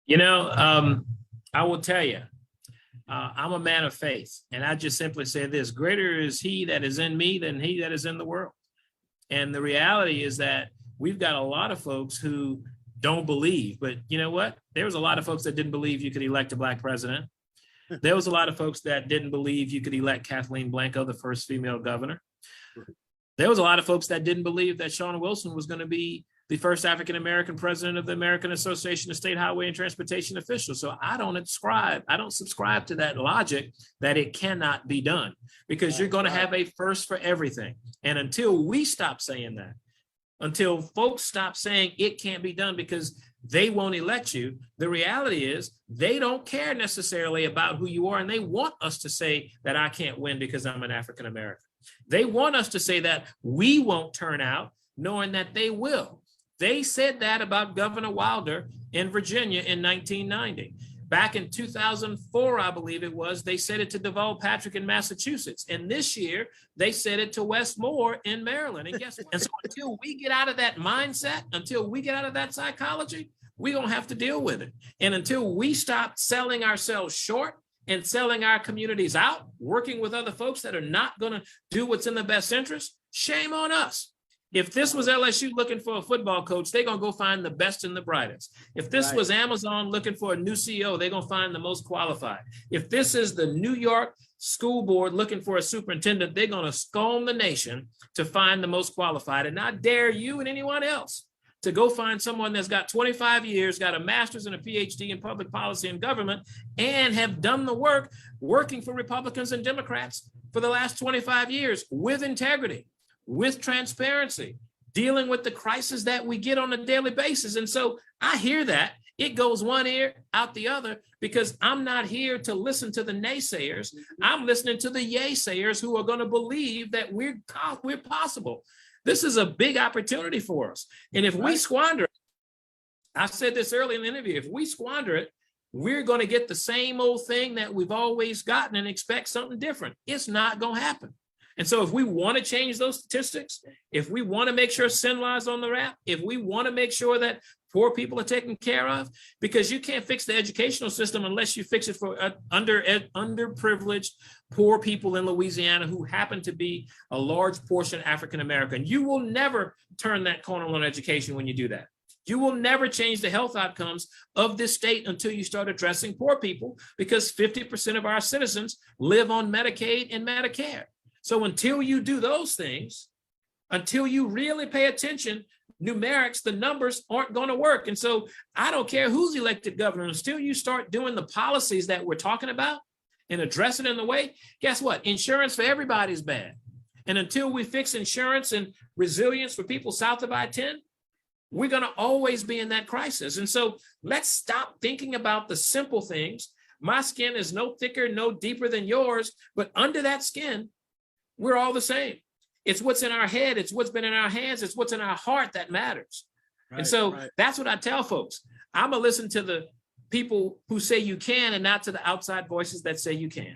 You know, I will tell you, I'm a man of faith, and I just simply say this: greater is he that is in me than he that is in the world. And the reality is that we've got a lot of folks who don't believe, but you know what? There was a lot of folks that didn't believe you could elect a black president. There was a lot of folks that didn't believe you could elect Kathleen Blanco, the first female governor. There was a lot of folks that didn't believe that Shawn Wilson was going to be the first African-American president of the American Association of State Highway and Transportation Officials. So I don't subscribe to that logic that it cannot be done, because you're going to have a first for everything. And until we stop saying that, until folks stop saying it can't be done because they won't elect you, the reality is they don't care necessarily about who you are. And they want us to say that I can't win because I'm an African-American. They want us to say that we won't turn out, knowing that they will. They said that about Governor Wilder in Virginia in 1990. Back in 2004, I believe it was, they said it to Deval Patrick in Massachusetts. And this year, they said it to Wes Moore in Maryland. And guess what? And so until we get out of that mindset, until we get out of that psychology, we're going to have to deal with it. And until we stop selling ourselves short and selling our communities out, working with other folks that are not going to do what's in the best interest, shame on us. If this was LSU looking for a football coach, they're going to go find the best and the brightest. If this was Amazon looking for a new CEO, they're going to find the most qualified. If this is the New York school board looking for a superintendent, they're going to comb the nation to find the most qualified. And I dare you and anyone else to go find someone that's got 25 years, got a master's and a PhD in public policy and government, and have done the work working for Republicans and Democrats for the last 25 years with integrity, with transparency, dealing with the crisis that we get on a daily basis. And so I hear that. It goes one ear out the other, because I'm not here to listen to the naysayers. I'm listening to the yaysayers who are going to believe that we're possible. This is a big opportunity for us. And if we squander it, I said this early in the interview, if we squander it, we're going to get the same old thing that we've always gotten and expect something different. It's not going to happen. And so if we want to change those statistics, if we want to make sure sin lies on the rap, if we want to make sure that poor people are taken care of, because you can't fix the educational system unless you fix it for underprivileged poor people in Louisiana who happen to be a large portion African-American. You will never turn that corner on education when you do that. You will never change the health outcomes of this state until you start addressing poor people, because 50% of our citizens live on Medicaid and Medicare. So until you do those things, until you really pay attention, numerics, the numbers aren't going to work. And so I don't care who's elected governor, until you start doing the policies that we're talking about and address it in the way, guess what? Insurance for everybody is bad. And until we fix insurance and resilience for people south of I-10, we're going to always be in that crisis. And so let's stop thinking about the simple things. My skin is no thicker, no deeper than yours, but under that skin, we're all the same. It's what's in our head. It's what's been in our hands. It's what's in our heart that matters. And so that's what I tell folks. I'm going to listen to the people who say you can, and not to the outside voices that say you can.